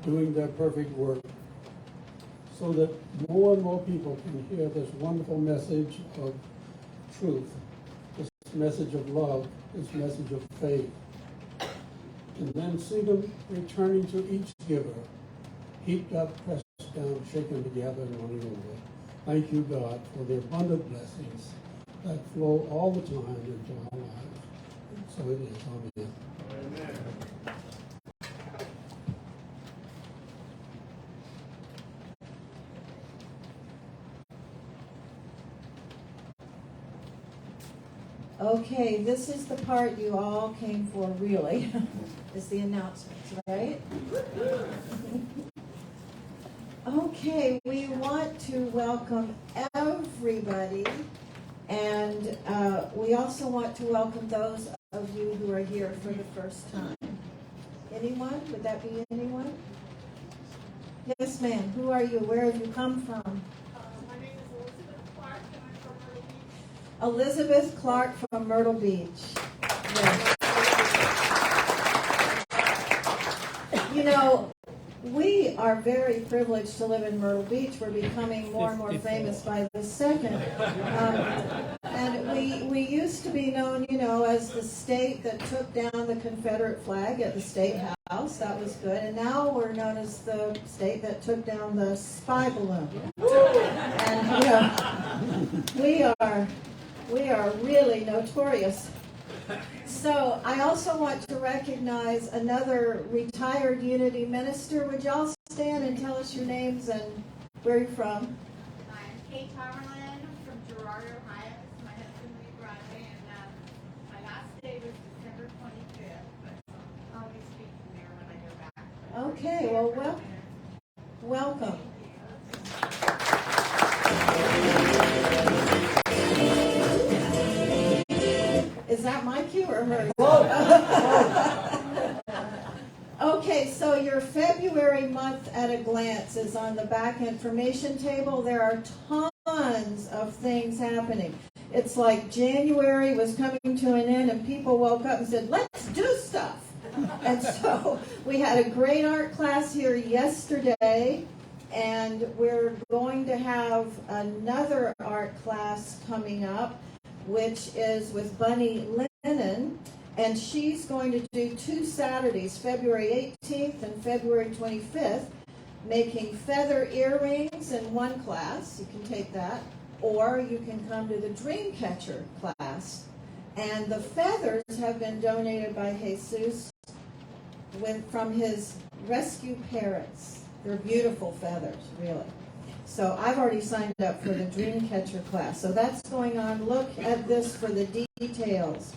doing their perfect work, so that more and more people can hear this wonderful message of truth, this message of love, this message of faith, and then see them returning to each giver, heaped up, pressed down, shaken together, and running over. Thank you, God, for the abundant blessings that flow all the time into our lives. So it is. Amen. Okay, this is the part you all came for, really, is the announcements, right? Okay, we want to welcome everybody, and we also want to welcome those of you who are here for the first time. Anyone? Would that be anyone? Yes, ma'am. Who are you? Where have you come from? My name is Elizabeth Clark, and I'm from Myrtle Beach. Elizabeth Clark from Myrtle Beach. Yes. You know, we are very privileged to live in Myrtle Beach. We're becoming more and more famous by the second. And we used to be known, you know, as the state that took down the Confederate flag at the State House. That was good. And now we're known as the state that took down the spy balloon. And, you know, we are really notorious. So I also want to recognize another retired Unity minister. Would y'all stand and tell us your names and where you're from? I'm Kate Tomerlin from Girard, Ohio. This is my husband, Lee Broadway, and my last day was December 25th, but I'll be speaking there when I go back. Okay, well, welcome. Is that my cue or hers? Okay, so your February month at a glance is on the back information table. There are tons of things happening. It's like January was coming to an end and people woke up and said, let's do stuff. And so we had a great art class here yesterday, and we're going to have another art class coming up, which is with Bunny Lennon, and she's going to do 2 Saturdays, February 18th and February 25th, making feather earrings in one class. You can take that, or you can come to the Dreamcatcher class. And the feathers have been donated by Jesus from his rescue parrots. They're beautiful feathers, really. So I've already signed up for the Dreamcatcher class. So that's going on. Look at this for the details.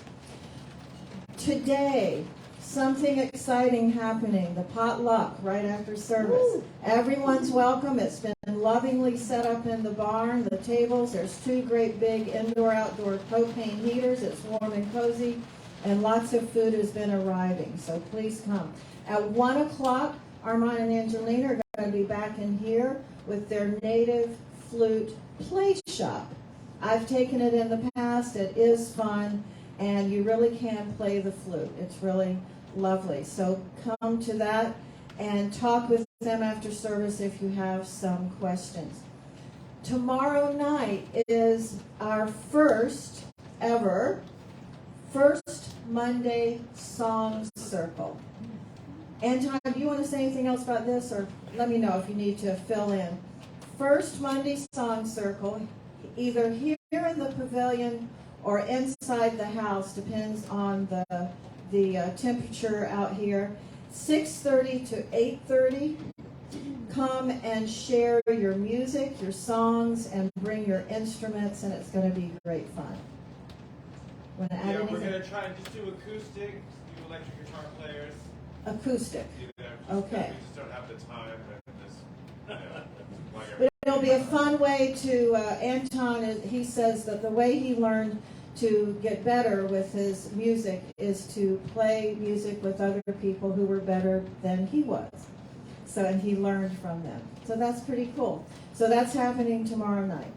Today, something exciting happening. The potluck right after service. Woo! Everyone's welcome. It's been lovingly set up in the barn. The tables, there's 2 great big indoor-outdoor propane heaters. It's warm and cozy. And lots of food has been arriving. So please come. At 1 o'clock, Armand and Angelina are going to be back in here with their native flute play shop. I've taken it in the past. It is fun, and you really can play the flute. It's really lovely. So come to that and talk with them after service if you have some questions. Tomorrow night is our first Monday Song Circle. Anton, do you want to say anything else about this, or let me know if you need to fill in? First Monday Song Circle, either here in the pavilion or inside the house, depends on the the temperature out here. 6:30 to 8:30. Come and share your music, your songs, and bring your instruments, and it's going to be great fun. Want to add anything? We're going to try and just do acoustic, do electric guitar players. Acoustic. Okay. We just don't have the time. And just, But it'll be a fun way to, Anton, he says that the way he learned to get better with his music is to play music with other people who were better than he was. So, and he learned from them. So that's pretty cool. So that's happening tomorrow night.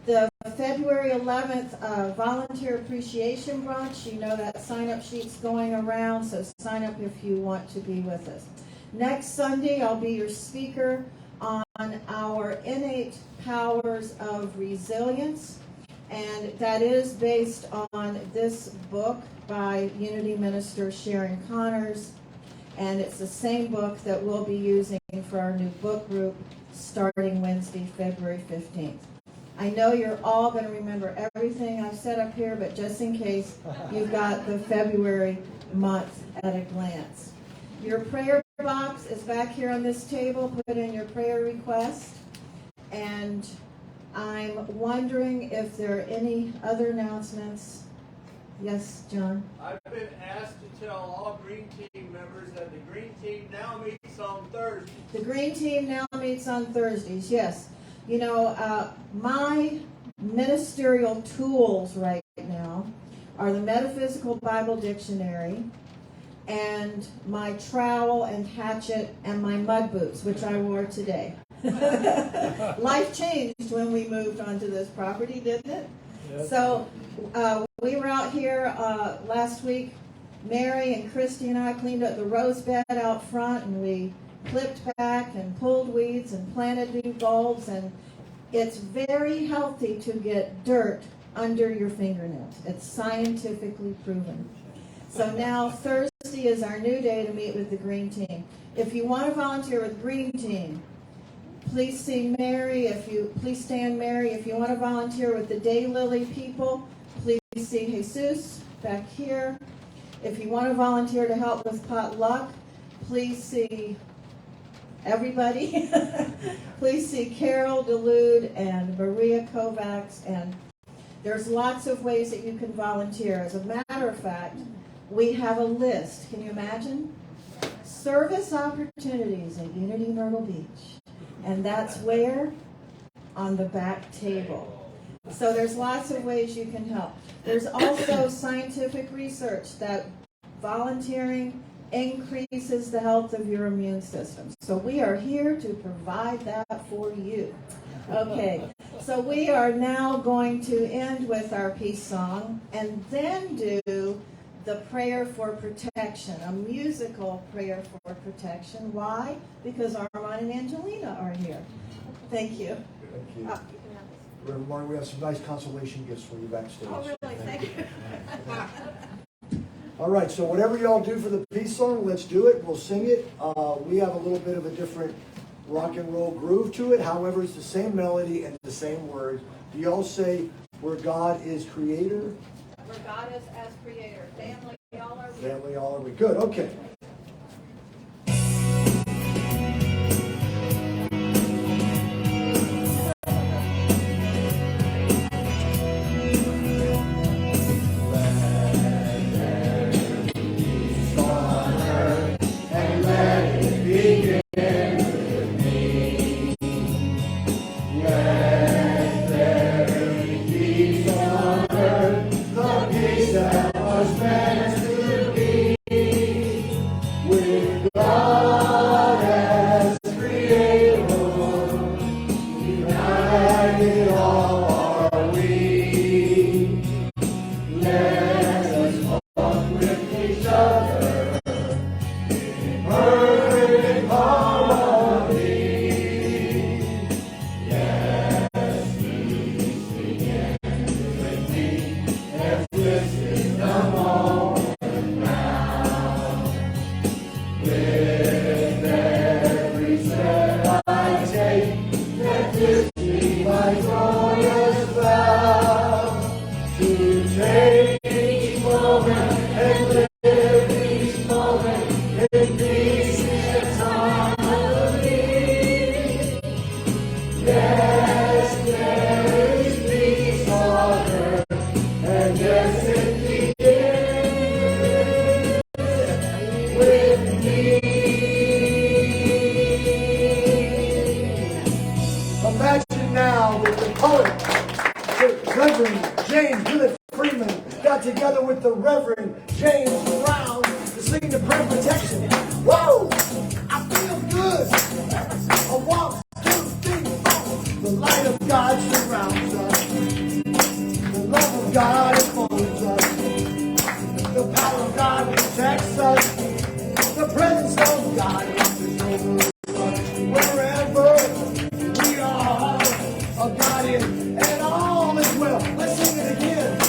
The February 11th Volunteer Appreciation Brunch, you know that sign-up sheet's going around, so sign up if you want to be with us. Next Sunday, I'll be your speaker on our innate powers of resilience, and that is based on this book by Unity Minister Sharon Connors, and it's the same book that we'll be using for our new book group starting Wednesday, February 15th. I know you're all going to remember everything I've said up here, but just in case, you've got the February month at a glance. Your prayer box is back here on this table. Put in your prayer request. And I'm wondering if there are any other announcements. Yes, John? I've been asked to tell all Green Team members that the Green Team now meets on Thursdays. The Green Team now meets on Thursdays, yes. You know, my ministerial tools right now are the Metaphysical Bible Dictionary and my trowel and hatchet and my mud boots, which I wore today. Life changed when we moved onto this property, didn't it? Yes. So we were out here last week. Mary and Christy and I cleaned up the rose bed out front, and we clipped back and pulled weeds and planted new bulbs, and it's very healthy to get dirt under your fingernails. It's scientifically proven. So now Thursday is our new day to meet with the Green Team. If you want to volunteer with Green Team, please see Mary. Please stand Mary. If you want to volunteer with the Daylily people, please see Jesus back here. If you want to volunteer to help with potluck, please see everybody. Please see Carol DeLude and Maria Kovacs, and there's lots of ways that you can volunteer. As a matter of fact, we have a list. Can you imagine? Service opportunities at Unity Myrtle Beach. And that's where? On the back table. So there's lots of ways you can help. There's also scientific research that volunteering increases the health of your immune system. So we are here to provide that for you. Okay, so we are now going to end with our peace song and then do the prayer for protection, a musical prayer for protection. Why? Because Armand and Angelina are here. Thank you. Thank you. Martin, we have some nice consolation gifts for you backstage. Oh, really? Thank you. All right, so whatever y'all do for the peace song, let's do it. We'll sing it. We have a little bit of a different rock and roll groove to it. However, it's the same melody and the same words. Do y'all say, where God is creator? Where God is as creator. Family, y'all are we? Family, all are we? Good, okay. To take each moment and live protects us. The presence of God watches over us. Wherever we are, God is, and all is well. Let's sing it again. The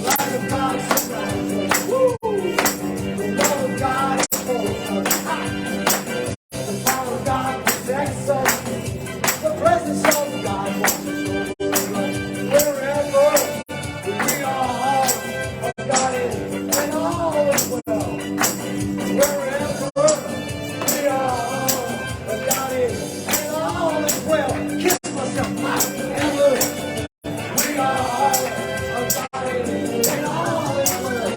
light of God surrounds us. Woo! The love of God enfolds us. Ha! The power of God protects us. The presence of God watches over us. Wherever we are, God is, and all is well. Wherever we are, God is, and all is well. Kiss myself, and look. We are, God is, and all is well.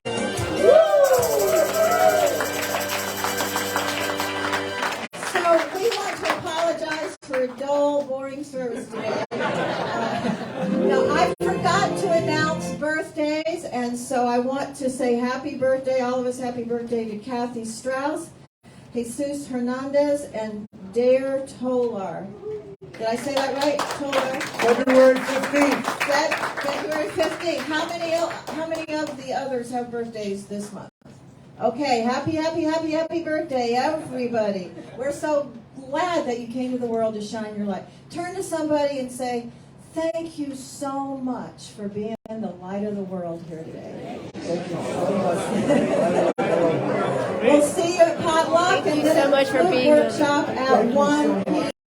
So we want to apologize for a dull, boring service today. Now, I forgot to announce birthdays, and so I want to say happy birthday, all of us happy birthday to Kathy Strauss, Jesus Hernandez, and Dare Tolar. Did I say that right? Tolar? February 15th. February 15th. How many of the others have birthdays this month? Okay, happy birthday, everybody. We're so glad that you came to the world to shine your light. Turn to somebody and say, thank you so much for being the light of the world here today. Thank you so much. We'll see you at potluck and then so much for food being workshop at 1 p.m.